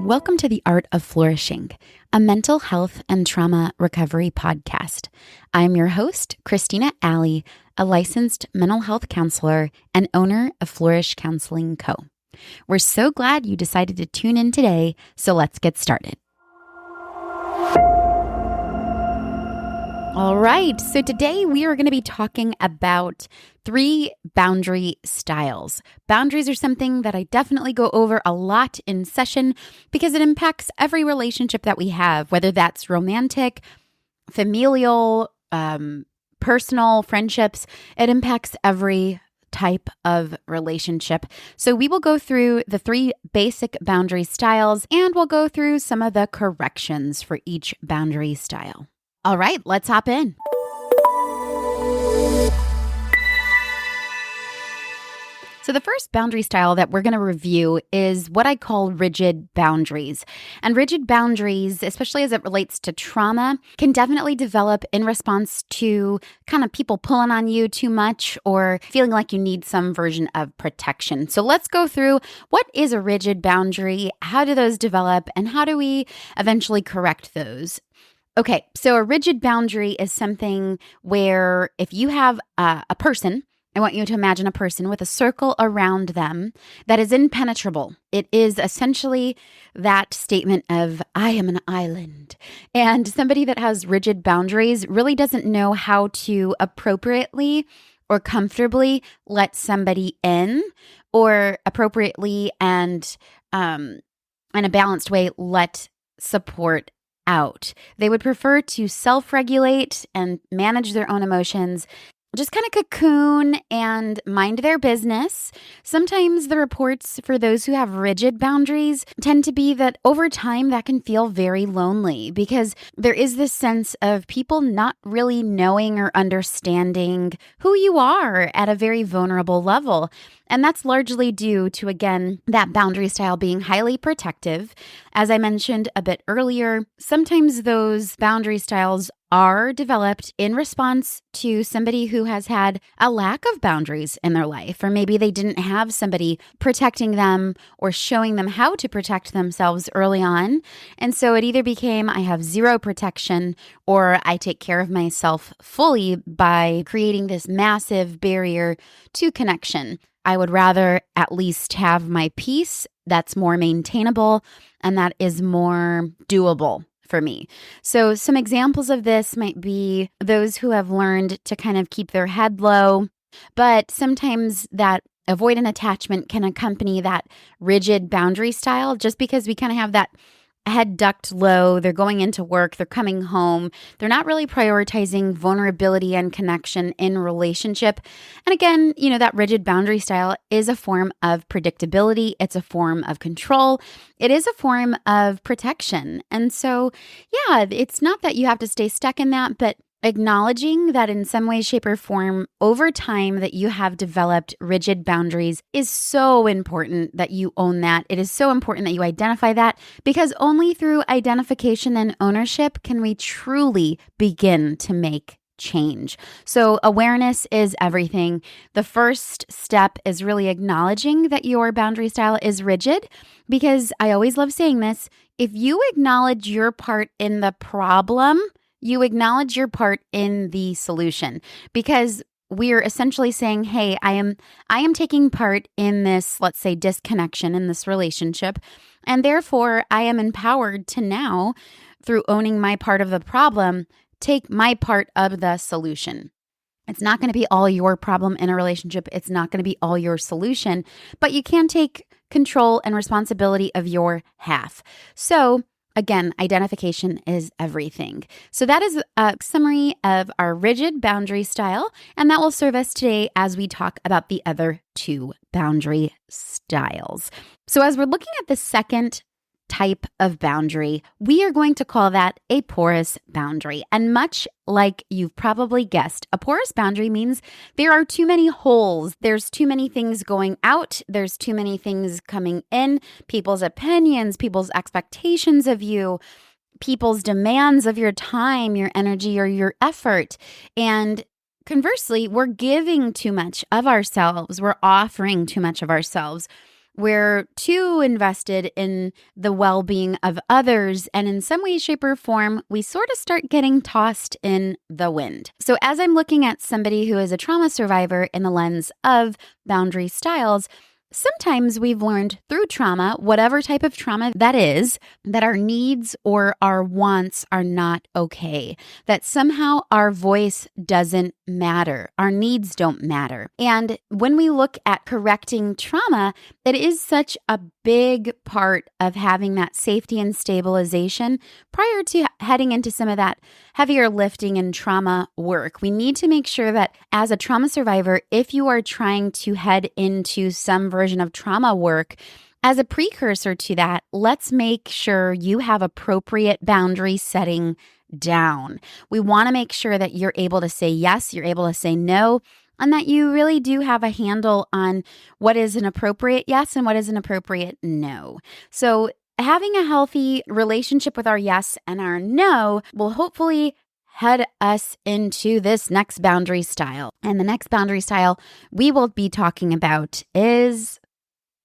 Welcome to the Art of Flourishing, a mental health and trauma recovery podcast. I'm your host, Christina Alley, a licensed mental health counselor and owner of Flourish Counseling Co. We're so glad you decided to tune in today, so let's get started. All right, so today we are going to be talking about 3 boundary styles. Boundaries are something that I definitely go over a lot in session because it impacts every relationship that we have, whether that's romantic, familial, personal, friendships. It impacts every type of relationship. So we will go through the 3 basic boundary styles and we'll go through some of the corrections for each boundary style. All right, let's hop in. So the first boundary style that we're going to review is what I call rigid boundaries. And rigid boundaries, especially as it relates to trauma, can definitely develop in response to kind of people pulling on you too much or feeling like you need some version of protection. So let's go through what is a rigid boundary, how do those develop, and how do we eventually correct those? Okay, so a rigid boundary is something where if you have a person, I want you to imagine a person with a circle around them that is impenetrable. It is essentially that statement of, I am an island. And somebody that has rigid boundaries really doesn't know how to appropriately or comfortably let somebody in, or appropriately and in a balanced way let support out. They would prefer to self-regulate and manage their own emotions, just kind of cocoon and mind their business. Sometimes the reports for those who have rigid boundaries tend to be that over time that can feel very lonely because there is this sense of people not really knowing or understanding who you are at a very vulnerable level. And that's largely due to, again, that boundary style being highly protective. As I mentioned a bit earlier, sometimes those boundary styles are developed in response to somebody who has had a lack of boundaries in their life, or maybe they didn't have somebody protecting them or showing them how to protect themselves early on. And so it either became, I have zero protection, or I take care of myself fully by creating this massive barrier to connection. I would rather at least have my peace that's more maintainable and that is more doable for me. So some examples of this might be those who have learned to kind of keep their head low, but sometimes that avoidant attachment can accompany that rigid boundary style just because we kind of have that head ducked low. They're going into work, they're coming home. They're not really prioritizing vulnerability and connection in relationship. And again, that rigid boundary style is a form of predictability. It's a form of control. It is a form of protection. And so, it's not that you have to stay stuck in that, but acknowledging that in some way, shape, or form over time that you have developed rigid boundaries is so important that you own that. It is so important that you identify that because only through identification and ownership can we truly begin to make change. So awareness is everything. The first step is really acknowledging that your boundary style is rigid because I always love saying this. If you acknowledge your part in the problem, you acknowledge your part in the solution because we're essentially saying, hey, I am taking part in this, let's say, disconnection in this relationship. And therefore, I am empowered to now, through owning my part of the problem, take my part of the solution. It's not going to be all your problem in a relationship. It's not going to be all your solution, but you can take control and responsibility of your half. So again, identification is everything. So that is a summary of our rigid boundary style, and that will serve us today as we talk about the other 2 boundary styles. So as we're looking at the second type of boundary, we are going to call that a porous boundary. And much like you've probably guessed, a porous boundary means there are too many holes. There's too many things going out. There's too many things coming in. People's opinions, people's expectations of you, people's demands of your time, your energy, or your effort. And conversely, we're giving too much of ourselves. We're offering too much of ourselves. we're too invested in the well-being of others, and in some way, shape, or form, we sort of start getting tossed in the wind. So as I'm looking at somebody who is a trauma survivor in the lens of boundary styles, sometimes we've learned through trauma, whatever type of trauma that is, that our needs or our wants are not okay, that somehow our voice doesn't matter, our needs don't matter. And when we look at correcting trauma, it is such a big part of having that safety and stabilization prior to heading into some of that heavier lifting and trauma work. We need to make sure that as a trauma survivor, if you are trying to head into some version of trauma work, as a precursor to that, let's make sure you have appropriate boundary setting down. We want to make sure that you're able to say yes, you're able to say no, and that you really do have a handle on what is an appropriate yes and what is an appropriate no. So having a healthy relationship with our yes and our no will hopefully head us into this next boundary style. And the next boundary style we will be talking about is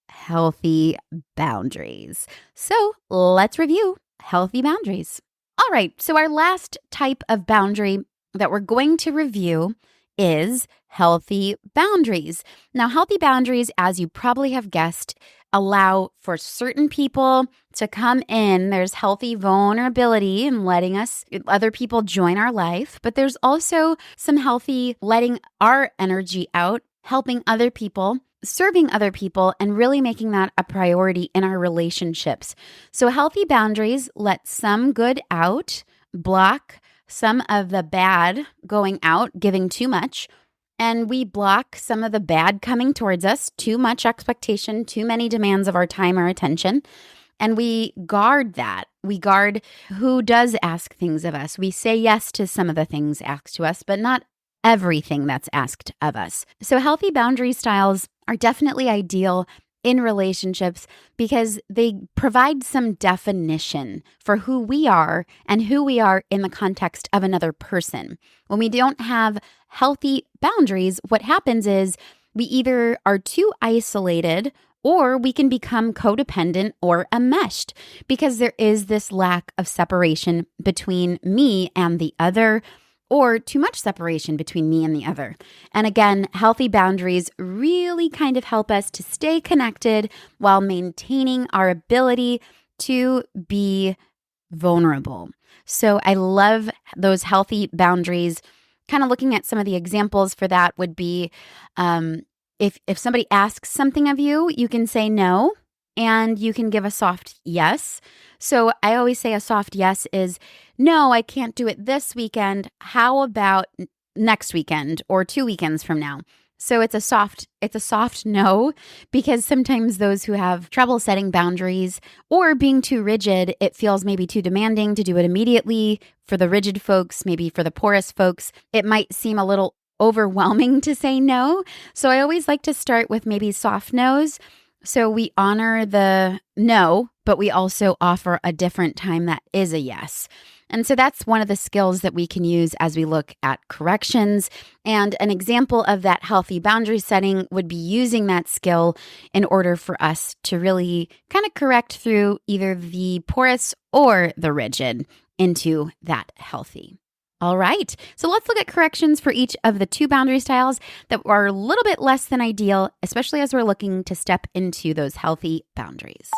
healthy boundaries. So let's review healthy boundaries. All right, so our last type of boundary that we're going to review is healthy boundaries. Now, healthy boundaries, as you probably have guessed, allow for certain people to come in. There's healthy vulnerability in letting other people join our life, but there's also some healthy letting our energy out, helping other people, serving other people, and really making that a priority in our relationships. So healthy boundaries let some good out, block some of the bad going out, giving too much, and we block some of the bad coming towards us, too much expectation, too many demands of our time or attention, and we guard that. We guard who does ask things of us. We say yes to some of the things asked to us, but not everything that's asked of us. So healthy boundary styles are definitely ideal in relationships because they provide some definition for who we are and who we are in the context of another person. When we don't have healthy boundaries, what happens is we either are too isolated or we can become codependent or enmeshed because there is this lack of separation between me and the other, or too much separation between me and the other. And again, healthy boundaries really kind of help us to stay connected while maintaining our ability to be vulnerable. So I love those healthy boundaries. Kind of looking at some of the examples for that would be if somebody asks something of you, you can say no, and you can give a soft yes. So I always say a soft yes is, no, I can't do it this weekend. How about next weekend or 2 weekends from now? So it's a soft no, because sometimes those who have trouble setting boundaries or being too rigid, it feels maybe too demanding to do it immediately. For the rigid folks, maybe for the porous folks, it might seem a little overwhelming to say no. So I always like to start with maybe soft no's. So we honor the no, but we also offer a different time that is a yes. And so that's one of the skills that we can use as we look at corrections. And an example of that healthy boundary setting would be using that skill in order for us to really kind of correct through either the porous or the rigid into that healthy. All right, so let's look at corrections for each of the 2 boundary styles that are a little bit less than ideal, especially as we're looking to step into those healthy boundaries.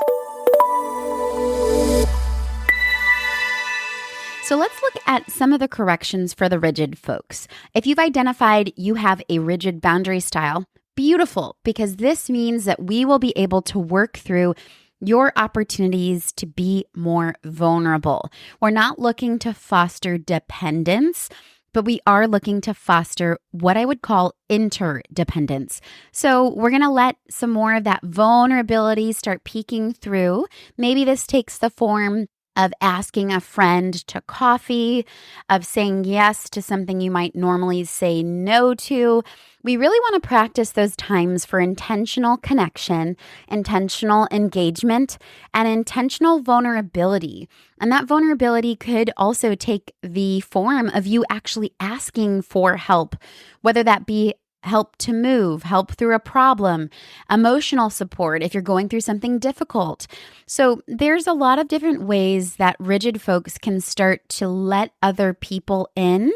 So let's look at some of the corrections for the rigid folks. If you've identified you have a rigid boundary style, beautiful, because this means that we will be able to work through your opportunities to be more vulnerable. We're not looking to foster dependence, but we are looking to foster what I would call interdependence. So we're going to let some more of that vulnerability start peeking through. Maybe this takes the form of asking a friend to coffee, of saying yes to something you might normally say no to. We really want to practice those times for intentional connection, intentional engagement, and intentional vulnerability. And that vulnerability could also take the form of you actually asking for help, whether that be help to move, help through a problem, emotional support if you're going through something difficult. So there's a lot of different ways that rigid folks can start to let other people in.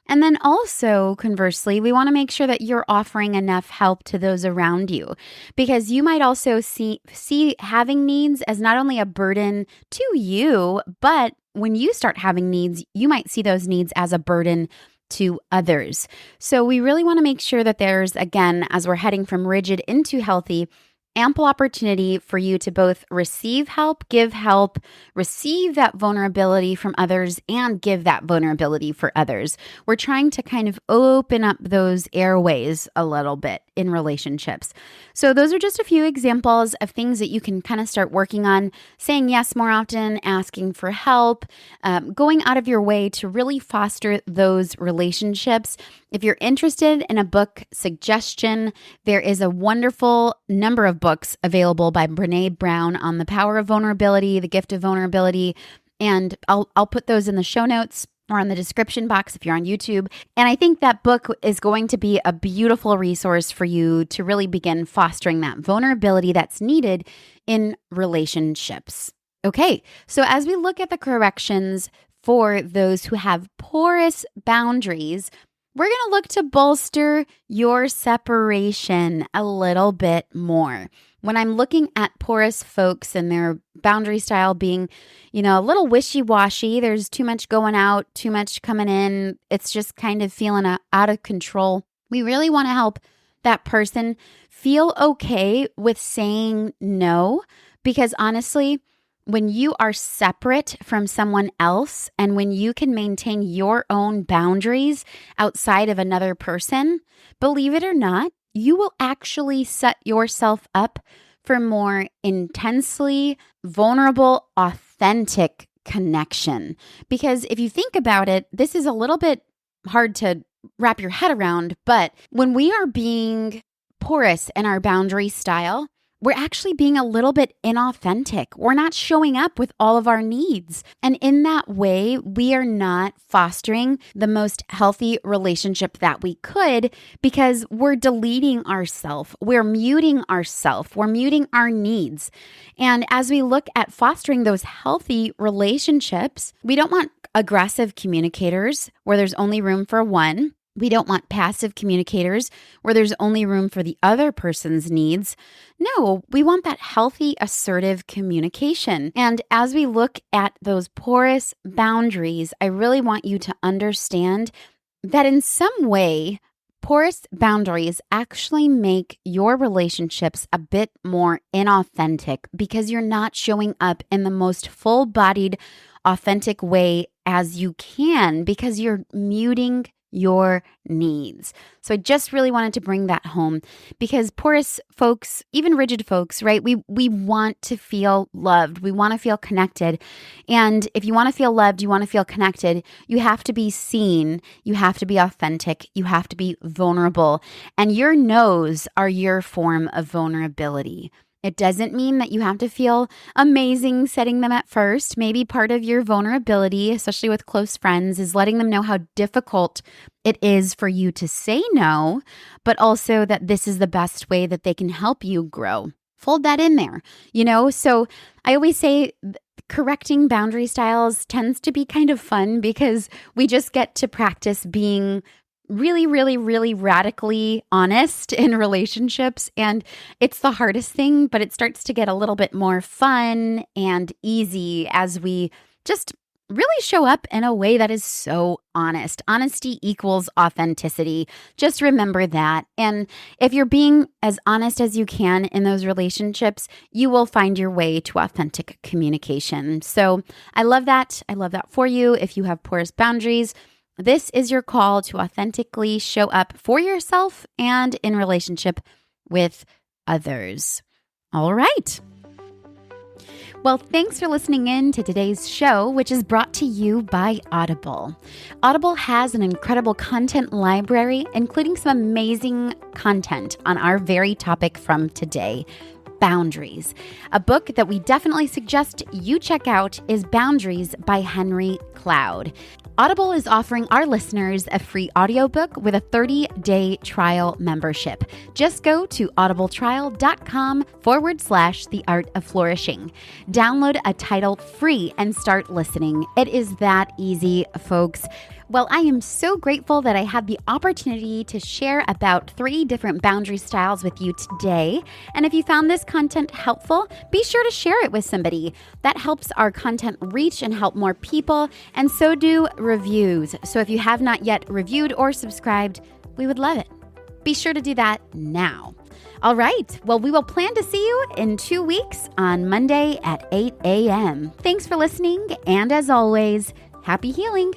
And then also, conversely, we want to make sure that you're offering enough help to those around you, because you might also see having needs as not only a burden to you, but when you start having needs, you might see those needs as a burden to others. So we really want to make sure that there's, again, as we're heading from rigid into healthy, ample opportunity for you to both receive help, give help, receive that vulnerability from others, and give that vulnerability for others. We're trying to kind of open up those airways a little bit in relationships. So those are just a few examples of things that you can kind of start working on, saying yes more often, asking for help, going out of your way to really foster those relationships. If you're interested in a book suggestion, there is a wonderful number of books available by Brené Brown on the power of vulnerability, the gift of vulnerability, and I'll put those in the show notes or on the description box if you're on YouTube. And I think that book is going to be a beautiful resource for you to really begin fostering that vulnerability that's needed in relationships. Okay, so as we look at the corrections for those who have porous boundaries, we're going to look to bolster your separation a little bit more. When I'm looking at porous folks and their boundary style being, a little wishy-washy, there's too much going out, too much coming in, it's just kind of feeling out of control. We really want to help that person feel okay with saying no, because honestly, when you are separate from someone else and when you can maintain your own boundaries outside of another person, believe it or not, you will actually set yourself up for more intensely vulnerable, authentic connection. Because if you think about it, this is a little bit hard to wrap your head around, but when we are being porous in our boundary style, we're actually being a little bit inauthentic. We're not showing up with all of our needs. And in that way, we are not fostering the most healthy relationship that we could, because we're deleting ourselves. We're muting ourselves. We're muting our needs. And as we look at fostering those healthy relationships, we don't want aggressive communicators where there's only room for one. We don't want passive communicators where there's only room for the other person's needs. No, we want that healthy, assertive communication. And as we look at those porous boundaries, I really want you to understand that in some way, porous boundaries actually make your relationships a bit more inauthentic because you're not showing up in the most full-bodied, authentic way as you can, because you're muting your needs. So I just really wanted to bring that home, because porous folks, even rigid folks, right? We want to feel loved. We want to feel connected. And if you want to feel loved, you want to feel connected, you have to be seen. You have to be authentic. You have to be vulnerable. And your no's are your form of vulnerability. It doesn't mean that you have to feel amazing setting them at first. Maybe part of your vulnerability, especially with close friends, is letting them know how difficult it is for you to say no, but also that this is the best way that they can help you grow. Fold that in there, So I always say correcting boundary styles tends to be kind of fun because we just get to practice being really, really, really radically honest in relationships. And it's the hardest thing, but it starts to get a little bit more fun and easy as we just really show up in a way that is so honest. Honesty equals authenticity. Just remember that. And if you're being as honest as you can in those relationships, you will find your way to authentic communication. So I love that. I love that for you. If you have porous boundaries, this is your call to authentically show up for yourself and in relationship with others. All right. Well, thanks for listening in to today's show, which is brought to you by Audible. Audible has an incredible content library, including some amazing content on our very topic from today, Boundaries. A book that we definitely suggest you check out is Boundaries by Henry Cloud. Audible is offering our listeners a free audiobook with a 30-day trial membership. Just go to audibletrial.com/The Art of Flourishing. Download a title free and start listening. It is that easy, folks. Well, I am so grateful that I had the opportunity to share about 3 different boundary styles with you today. And if you found this content helpful, be sure to share it with somebody. That helps our content reach and help more people, and so do reviews. So if you have not yet reviewed or subscribed, we would love it. Be sure to do that now. All right. Well, we will plan to see you in 2 weeks on Monday at 8 a.m. Thanks for listening. And as always, happy healing.